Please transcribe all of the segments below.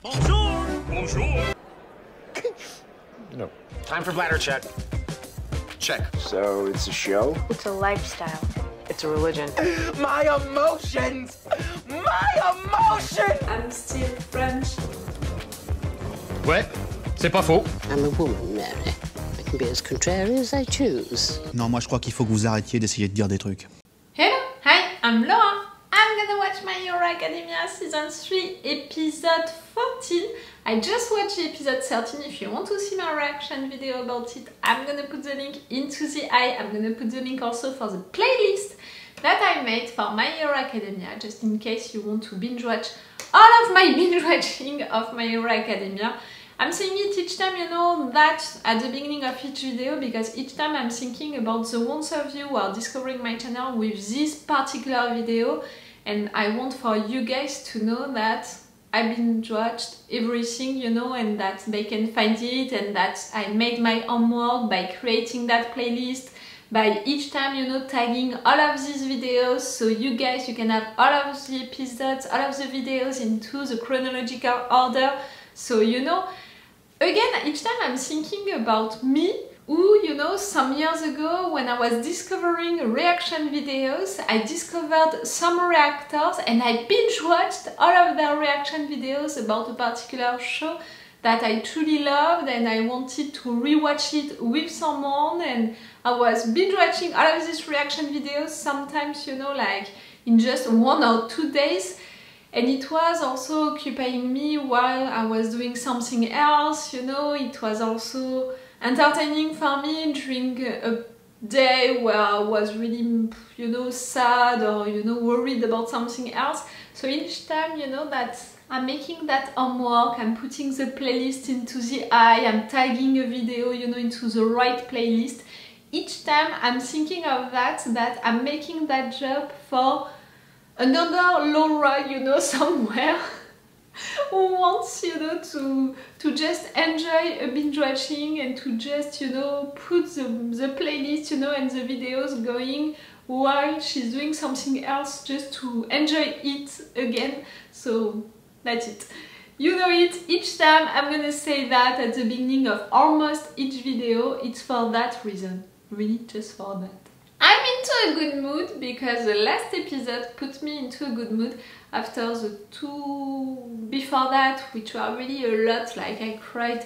Bonjour! Bonjour! No. Time for bladder check. Check. So it's a show? It's a lifestyle. It's a religion. My emotions! My emotions! I'm still French. Ouais, c'est pas faux. I'm a woman, Mary. I can be as contrary as I choose. Non, moi je crois qu'il faut que vous arrêtiez d'essayer de dire des trucs. Hello, hi, I'm Laura. I'm gonna watch My Hero Academia Season 3, Episode 14. I just watched the episode 13. If you want to see my reaction video about it, I'm gonna put the link into the eye. I'm gonna put the link also for the playlist that I made for My Hero Academia, just in case you want to binge watch all of my binge watching of My Hero Academia. I'm saying it each time, you know, that at the beginning of each video, because each time I'm thinking about the ones of you who are discovering my channel with this particular video, and I want for you guys to know that I binge watched everything, you know, and that they can find it, and that I made my homework by creating that playlist, by each time, you know, tagging all of these videos, so you guys, you can have all of the episodes, all of the videos into the chronological order, so you know. Again, each time I'm thinking about me, who, you know, some years ago when I was discovering reaction videos, I discovered some reactors and I binge watched all of their reaction videos about a particular show that I truly loved, and I wanted to rewatch it with someone, and I was binge watching all of these reaction videos, sometimes, you know, like in just 1 or 2 days. And it was also occupying me while I was doing something else, you know, it was also entertaining for me during a day where I was really, you know, sad or, you know, worried about something else. So each time, you know, that I'm making that homework, I'm putting the playlist into the eye, I'm tagging a video, you know, into the right playlist. Each time I'm thinking of that I'm making that job for another Laura, you know, somewhere who wants, you know, to just enjoy a binge watching and to just, you know, put the playlist, you know, and the videos going while she's doing something else, just to enjoy it again. So that's it. You know it, each time I'm gonna say that at the beginning of almost each video. It's for that reason, really just for that. I'm into a good mood because the last episode put me into a good mood after the 2 before that, which were really a lot. Like I cried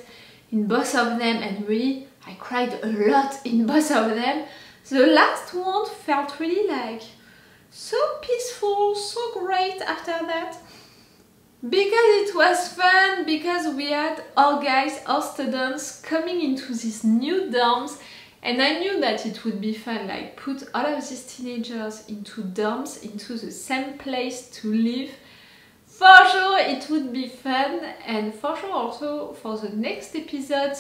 in both of them, and really I cried a lot in both of them. The last one felt really like so peaceful, so great after that. Because it was fun, because we had our guys, our students coming into these new dorms. And I knew that it would be fun, like put all of these teenagers into dorms, into the same place to live. For sure it would be fun, and for sure also for the next episode,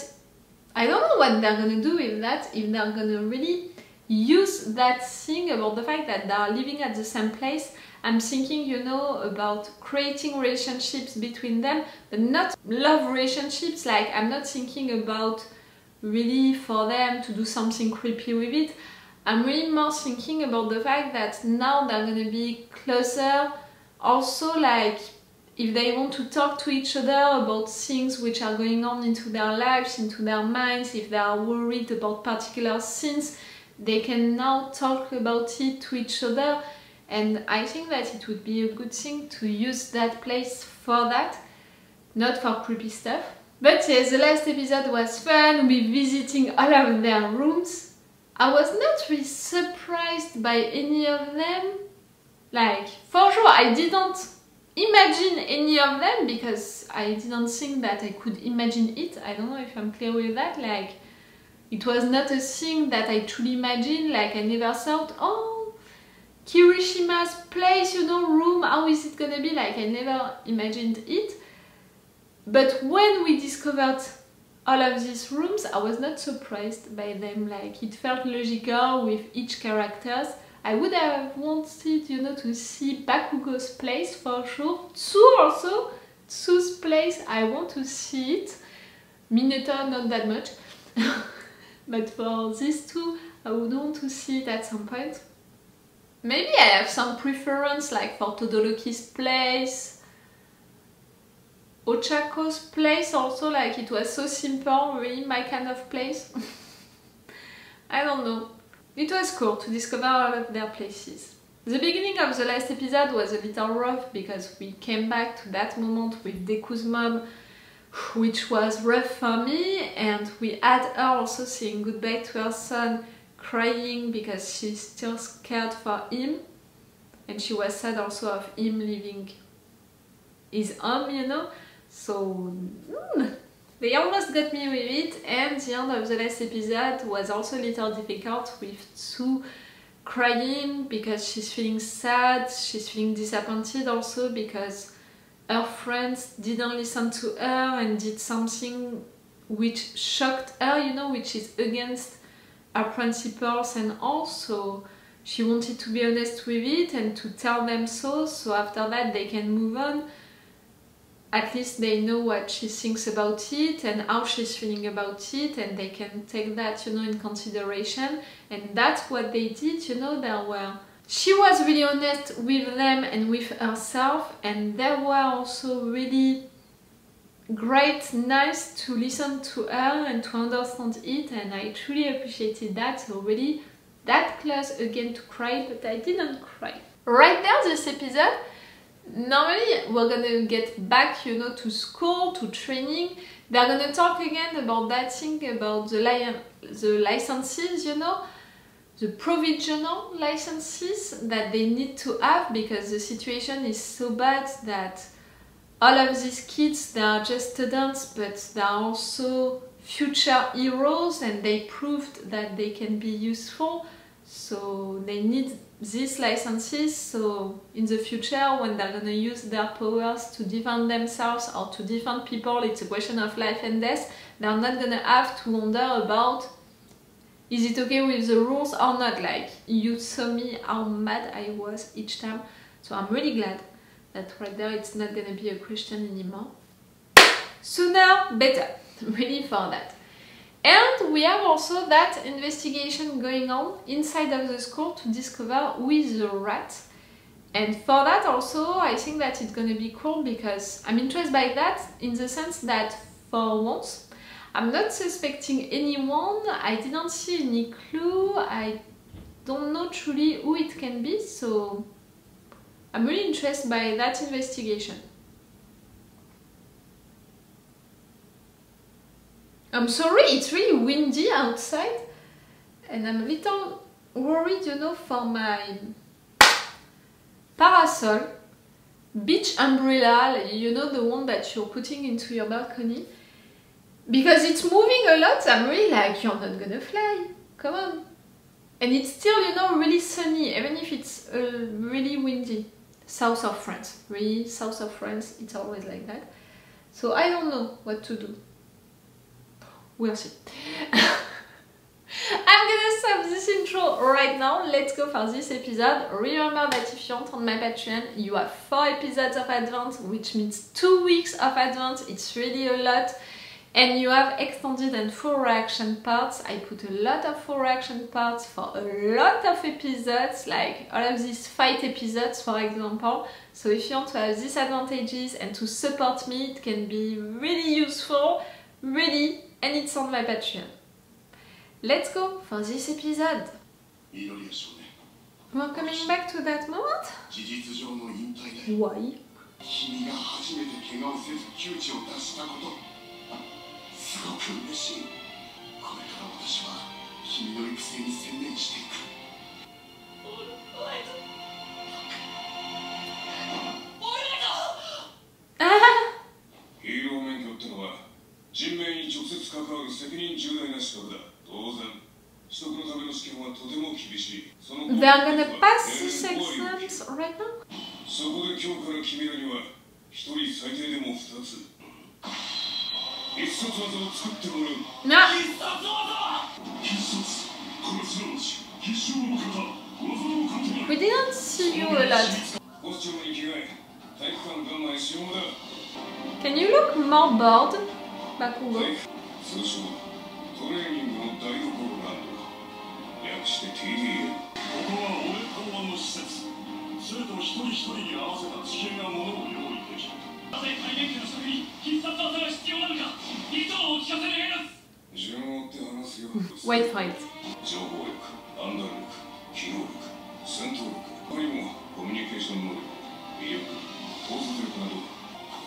I don't know what they're gonna do with that, if they're gonna really use that thing about the fact that they are living at the same place. I'm thinking, you know, about creating relationships between them, but not love relationships. Like I'm not thinking about really for them to do something creepy with it. I'm really more thinking about the fact that now they're gonna be closer. Also, like if they want to talk to each other about things which are going on into their lives, into their minds, if they are worried about particular things, they can now talk about it to each other. And I think that it would be a good thing to use that place for that, not for creepy stuff. But yes, the last episode was fun, we visiting all of their rooms. I was not really surprised by any of them. Like, for sure, I didn't imagine any of them because I didn't think that I could imagine it. I don't know if I'm clear with that. Like, it was not a thing that I truly imagined. Like, I never thought, oh, Kirishima's place, you know, room, how is it gonna be? Like, I never imagined it. But when we discovered all of these rooms, I was not surprised by them. Like, it felt logical with each characters. I would have wanted, you know, to see Bakugo's place for sure. Tsu also, Tsu's place, I want to see it. Minato, not that much. But for these two, I would want to see it at some point. Maybe I have some preference, like for Todoroki's place. Ochako's place also, like it was so simple, really my kind of place. I don't know. It was cool to discover all of their places. The beginning of the last episode was a little rough because we came back to that moment with Dekku's mom, which was rough for me, and we had her also saying goodbye to her son, crying because she's still scared for him, and she was sad also of him leaving his home, you know. So they almost got me with it, and the end of the last episode was also a little difficult with Sue crying because she's feeling sad, she's feeling disappointed also because her friends didn't listen to her and did something which shocked her, you know, which is against her principles, and also she wanted to be honest with it and to tell them so after that they can move on. At least they know what she thinks about it and how she's feeling about it, and they can take that, you know, in consideration. And that's what they did, you know. She was really honest with them and with herself, and they were also really great, nice to listen to her and to understand it, and I truly appreciated that. So really that close again to cry, but I didn't cry. Right there, this episode, normally we're gonna get back, you know, to school, to training. They're gonna talk again about that thing, about the licenses, you know, the provisional licenses that they need to have, because the situation is so bad that all of these kids, they are just students, but they are also future heroes, and they proved that they can be useful. So they need these licenses, so in the future when they're gonna use their powers to defend themselves or to defend people, it's a question of life and death. They're not gonna have to wonder about is it okay with the rules or not. Like, you saw me how mad I was each time, so I'm really glad that right there it's not gonna be a question anymore. Sooner, better, really for that. And we have also that investigation going on inside of the school to discover who is the rat. And for that also, I think that it's gonna be cool because I'm interested by that in the sense that for once, I'm not suspecting anyone, I didn't see any clue, I don't know truly who it can be, so I'm really interested by that investigation. I'm sorry, it's really windy outside and I'm a little worried, you know, for my parasol, beach umbrella, you know, the one that you're putting into your balcony, because it's moving a lot. I'm really like, you're not gonna fly, come on. And it's still, you know, really sunny, even if it's really windy. South of France, really, south of France, it's always like that. So I don't know what to do. We'll see. I'm gonna stop this intro right now. Let's go for this episode. Remember that if you're on my Patreon, you have 4 episodes of advance, which means 2 weeks of advance. It's really a lot. And you have extended and full reaction parts. I put a lot of full reaction parts for a lot of episodes, like all of these fight episodes, for example. So if you want to have these advantages and to support me, it can be really useful, really, and it's on my Patreon. Let's go for this episode. We're coming back to that moment? Why? すごく嬉しい。これから私は君の育成に専念していく。ヒーロー免許ってのは人命に直接関わる責任重大な資格だ。当然、取得のための試験はとても厳しい。その They're gonna pass these exams right now? そこで今日から君らには一人最低でも2つ。 必殺技を作ってもらう。必殺技。必殺。この白星。必勝の方。技を勝て。 We didn't see you a lot. コスチュームに着替え、体育館構え使用だ。 Can you look more bored? Bakugo. 通称トレーニングの台所なんだ。略して TDA。ここは俺考案の施設。生徒一人一人に合わせた知見がものを用意できる。Wait for it.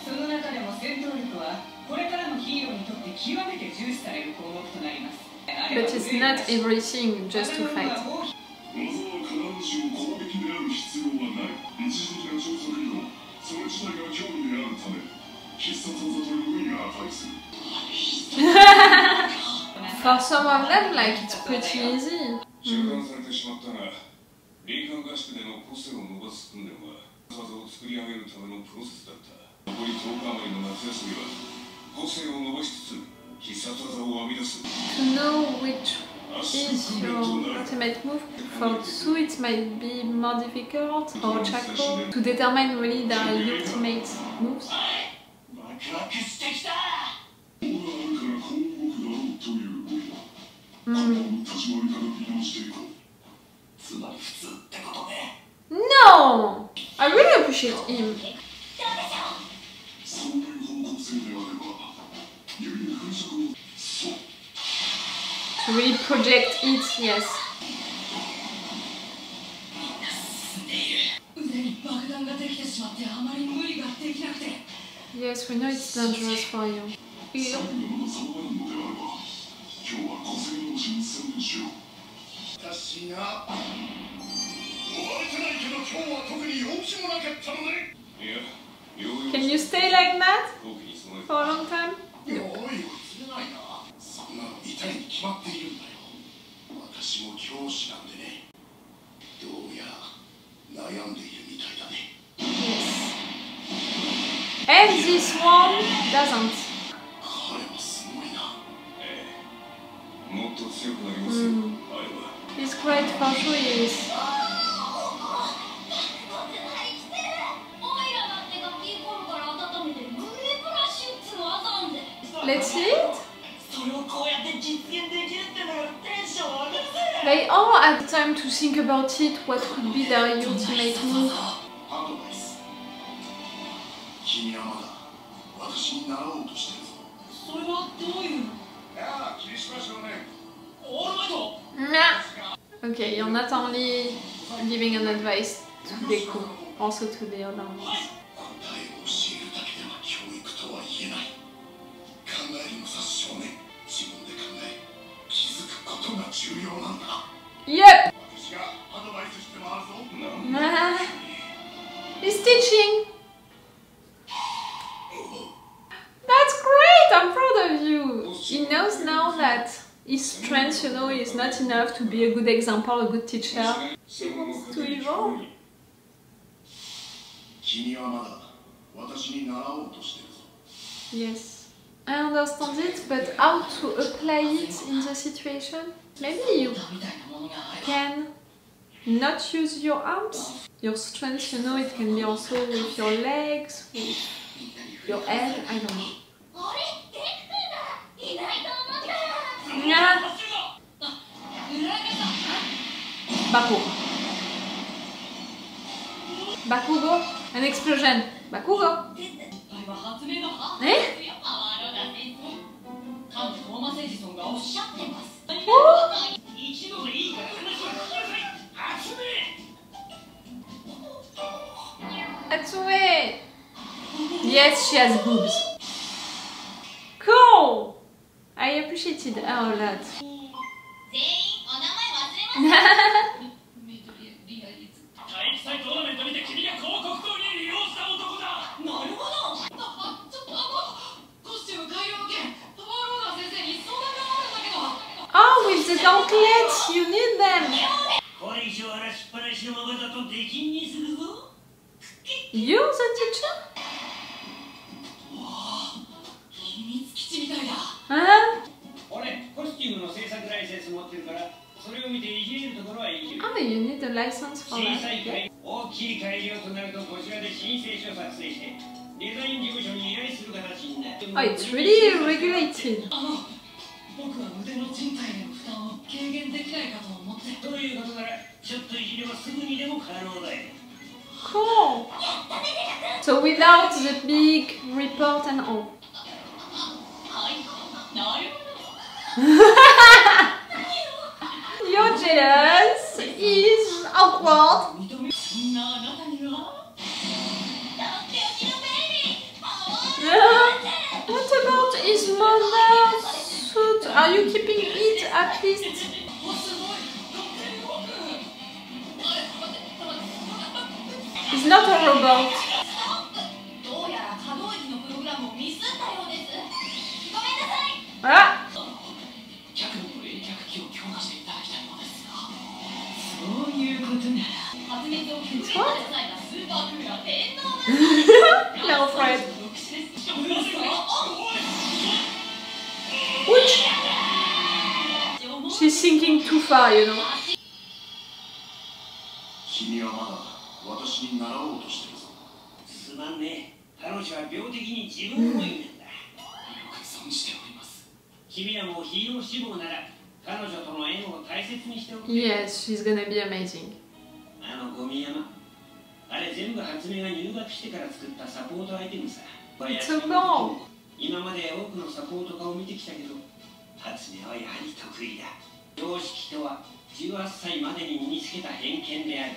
その中でも戦闘力はこれからのヒーローにとって極めて重視される項目となります。 But it's not everything just to fight. 'For some of them, like it's pretty easy. 中断されてしまったが、霊感合宿での個性を伸ばす訓練は技を作り上げるためのプロセスだった。残り10日余りの夏休みは個性を伸ばしつつ必殺技を編み出す。 To know which is your ultimate move. For Tsu, it might be more difficult. For Chaco, to determine really their ultimate moves. つまり普通ってことね。 No! I really appreciate him. To really project it, yes. Yes, we know it's dangerous for you. Ew. Can you stay like that for a long time? No. Yes. And this one doesn't. He's great for sure, he is. Let's see it. They all had time to think about it, what could be their ultimate move. Nah. Okay, you're not only giving an advice to Dekku, also to the other ones. Yep! He's teaching! That's great! I'm proud of you! He knows now that his strength, you know, is not enough to be a good example, a good teacher. He wants to evolve. Yes, I understand it, but how to apply it in the situation? Maybe you can not use your arms. Your strength, you know, it can be also with your legs, with your head, I don't know. Yeah. Bakugo. Bakugo, an explosion. Bakugo. Eh? Atsume! Yes, she has boobs. Cool! I appreciated her a lot. Oh, with the gauntlets, you need them. You're the teacher? Huh? Oh, you need a license for that. Oh, it's really regulated. Cool. So without the big report and all. You're jealous. He's awkward. What about his mother's suit? Are you keeping it at least? He's not a robot. Ah! What? You're afraid. Which? She's thinking too far, you know. 君はまだ私に習おうとしてるぞ。すまんね。彼女は病的に自分思いなんだ。よく存じております。君らもヒーロー志望なら彼女との縁を大切にしておく。Yes, she's gonna be amazing. あのゴミ山。あれ全部初めが入学してから作ったサポートアイテムさ。So long. 今まで多くのサポート家を見てきたけど、初めはやはり得意だ。常識とは18歳までに身につけた偏見である。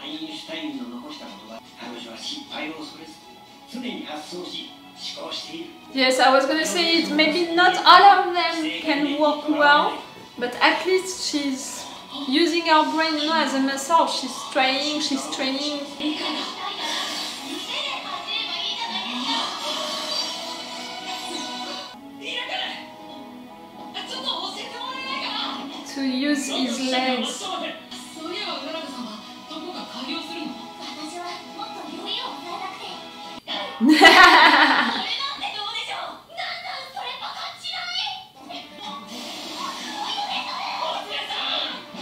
アインシュタインの残した言葉、彼女は失敗を恐れず、常に発想し、思考している。Yes, I was gonna say it. Maybe not all of them can work well, but at least she's using her brain, you know, as a muscle. She's training. To use his legs.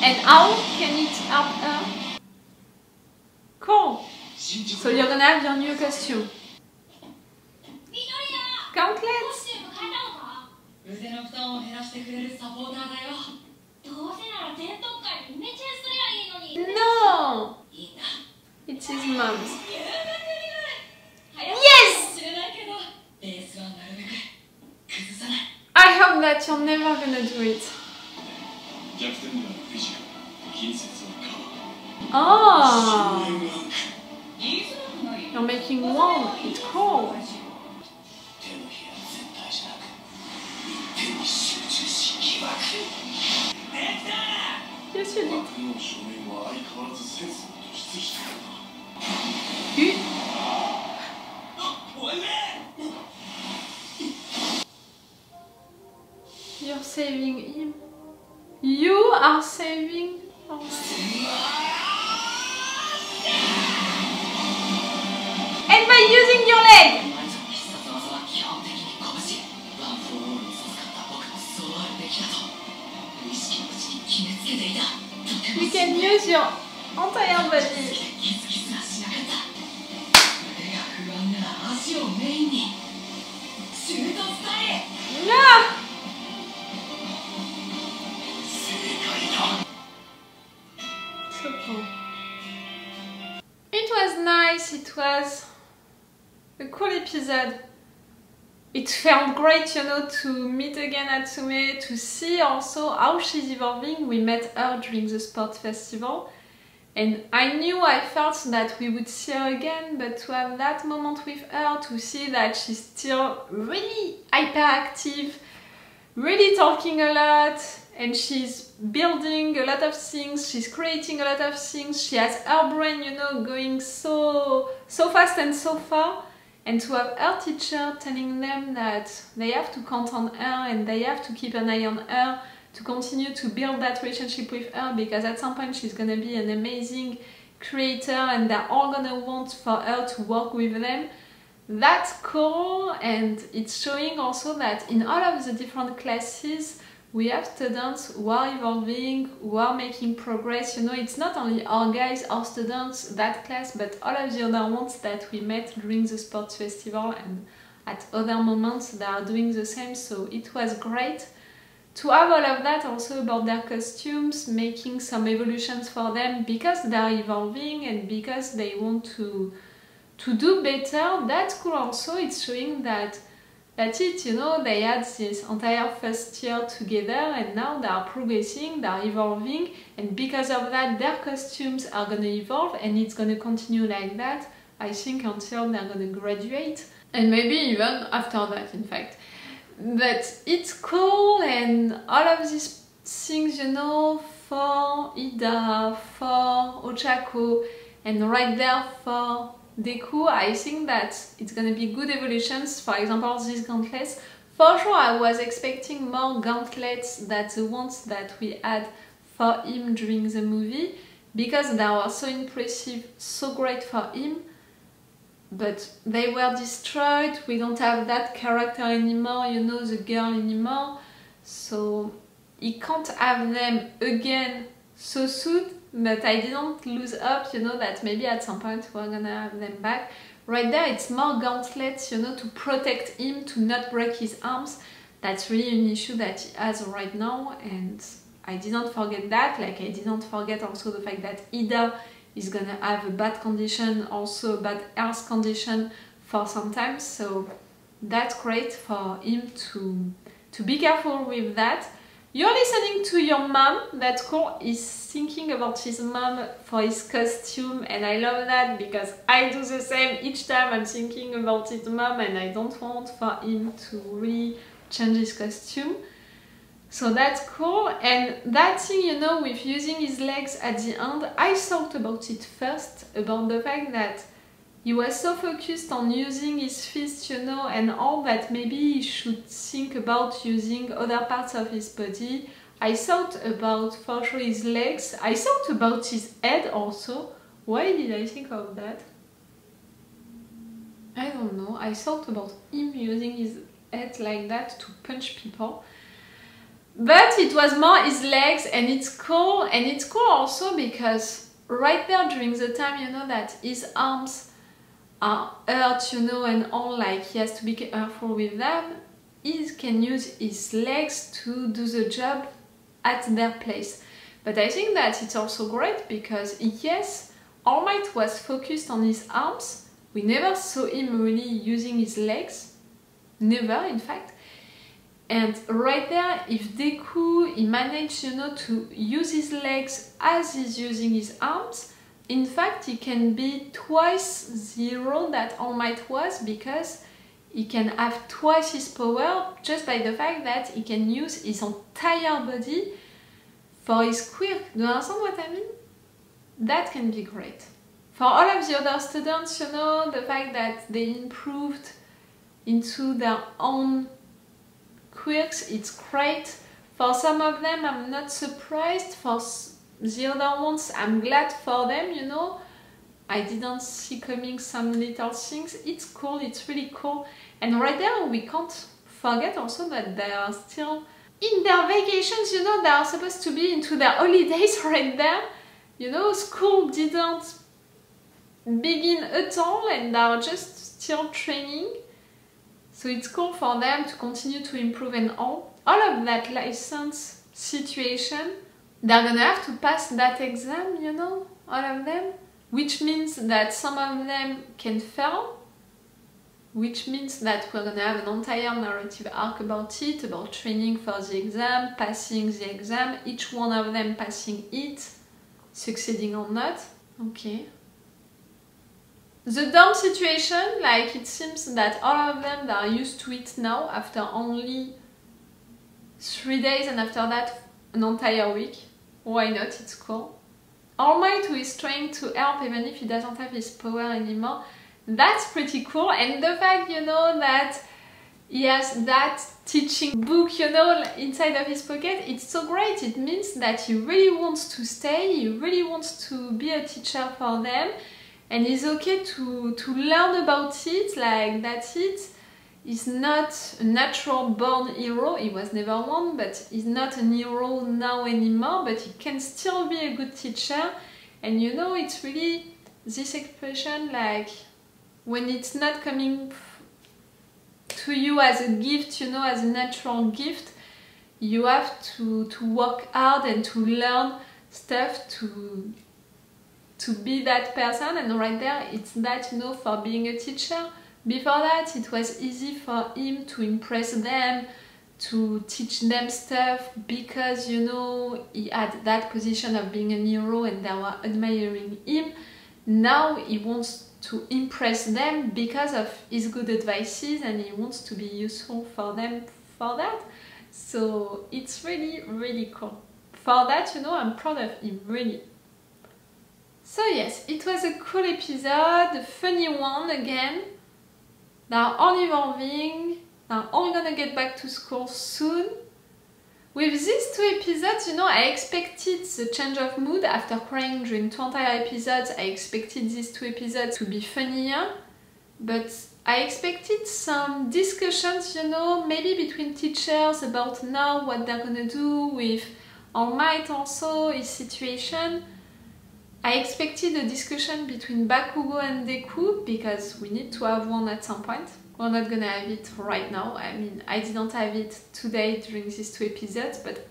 And how can it help her? Cool. So you're gonna have your new costume. Gauntlets. No! It's his mom's. Yes! I hope that you're never gonna do it. Oh! You're making one. It's cool. Yes, you did. You're saving him. You are saving. Oh. And by using your leg. You can use your entire body. Yeah. So cool. It was nice, it was a cool episode. It felt great, you know, to meet again Natsume, to see also how she's evolving. We met her during the sports festival and I felt that we would see her again, but to have that moment with her, to see that she's still really hyperactive, really talking a lot, and she's building a lot of things, she's creating a lot of things, she has her brain, you know, going so fast and so far. And to have her teacher telling them that they have to count on her and they have to keep an eye on her to continue to build that relationship with her, because at some point she's gonna be an amazing creator and they're all gonna want for her to work with them. That's cool, and it's showing also that in all of the different classes we have students who are evolving, who are making progress. You know, it's not only our guys, our students, that class, but all of the other ones that we met during the sports festival and at other moments they are doing the same. So it was great to have all of that also about their costumes, making some evolutions for them because they're evolving and because they want to do better. That's cool also. It's showing that that's it, you know, they had this entire first year together and now they are progressing, they are evolving, and because of that their costumes are gonna evolve and it's gonna continue like that, I think, until they're gonna graduate, and maybe even after that, in fact. But it's cool, and all of these things, you know, for Ida, for Ochako, and right there for Dekku, I think that it's gonna be good evolutions. For example, these gauntlets. For sure, I was expecting more gauntlets than the ones that we had for him during the movie, because they were so impressive, so great for him. But they were destroyed. We don't have that character anymore, you know, the girl anymore. So he can't have them again so soon. But I didn't lose up, you know, that maybe at some point we're gonna have them back. Right there, it's more gauntlets, you know, to protect him, to not break his arms. That's really an issue that he has right now, and I didn't forget that. Like, I didn't forget also the fact that Ida is gonna have a bad condition, also a bad health condition for some time. So that's great for him to be careful with that. You're listening to your mom, that's cool. He's thinking about his mom for his costume, and I love that because I do the same each time I'm thinking about his mom, and I don't want for him to really change his costume. So that's cool. And that thing, you know, with using his legs at the end, I thought about it first, about the fact that he was so focused on using his fist, you know, and all that maybe he should think about using other parts of his body. I thought about, for sure, his legs. I thought about his head also. Why did I think of that? I don't know. I thought about him using his head like that to punch people. But it was more his legs, and it's cool. And it's cool also because right there during the time, you know, that his arms are hurt, you know, and all, like, he has to be careful with them, he can use his legs to do the job at their place. But I think that it's also great because, yes, All Might was focused on his arms. We never saw him really using his legs. Never, in fact. And right there, if Dekku, he managed, you know, to use his legs as he's using his arms, in fact, he can be twice the hero that All Might was, because he can have twice his power just by the fact that he can use his entire body for his quirk. Do you understand what I mean? That can be great. For all of the other students, you know, the fact that they improved into their own quirks, it's great. For some of them, I'm not surprised. For the other ones, I'm glad for them, you know. I didn't see coming some little things. It's cool, it's really cool. And right there, we can't forget also that they are still in their vacations, you know. They are supposed to be into their holidays right there. You know, school didn't begin at all and they are just still training. So it's cool for them to continue to improve and all of that license situation. They're gonna have to pass that exam, you know, all of them, which means that some of them can fail, which means that we're gonna have an entire narrative arc about it, about training for the exam, passing the exam, each one of them passing it, succeeding or not. Okay. The dorm situation, like, it seems that all of them, they are used to it now after only 3 days, and after that an entire week. Why not? It's cool. All Might, who is trying to help even if he doesn't have his power anymore, that's pretty cool. And the fact, you know, that he has that teaching book, you know, inside of his pocket, it's so great. It means that he really wants to stay, he really wants to be a teacher for them, and he's okay to learn about it, like, that's it. He's not a natural born hero, he was never one, but he's not an hero now anymore, but he can still be a good teacher. And you know, it's really this expression, like, when it's not coming to you as a gift, you know, as a natural gift, you have to work hard and to learn stuff to be that person, and right there it's that, you know, for being a teacher. Before that it was easy for him to impress them, to teach them stuff, because, you know, he had that position of being a hero and they were admiring him. Now he wants to impress them because of his good advices, and he wants to be useful for them for that. So it's really, really cool. For that, you know, I'm proud of him, really. So yes, it was a cool episode, a funny one again. They are all evolving, they are all gonna get back to school soon. With these 2 episodes, you know, I expected the change of mood after crying during 2 entire episodes. I expected these 2 episodes to be funnier, but I expected some discussions, you know, maybe between teachers about now what they're gonna do with All Might also, his situation. I expected a discussion between Bakugo and Dekku, because we need to have one at some point. We're not gonna have it right now. I mean, I didn't have it today during these 2 episodes, but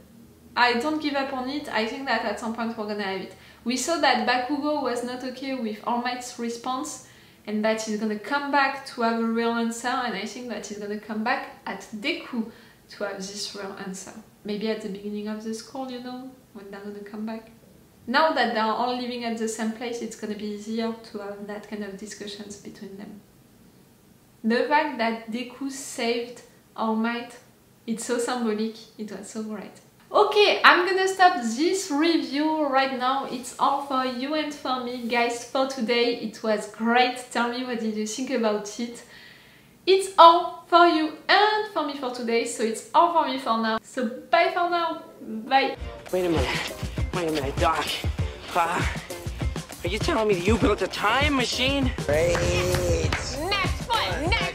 I don't give up on it. I think that at some point we're gonna have it. We saw that Bakugo was not okay with All Might's response, and that he's gonna come back to have a real answer, and I think that he's gonna come back at Dekku to have this real answer. Maybe at the beginning of the school, you know, when they're gonna come back. Now that they're all living at the same place, it's gonna be easier to have that kind of discussions between them. The fact that Dekku saved All Might, it's so symbolic, it was so great. Okay, I'm gonna stop this review right now. It's all for you and for me, guys, for today. It was great. Tell me, what did you think about it? It's all for you and for me for today, so it's all for me for now. So bye for now. Bye. Wait a minute, Doc. Are you telling me that you built a time machine? Great. Next one, next!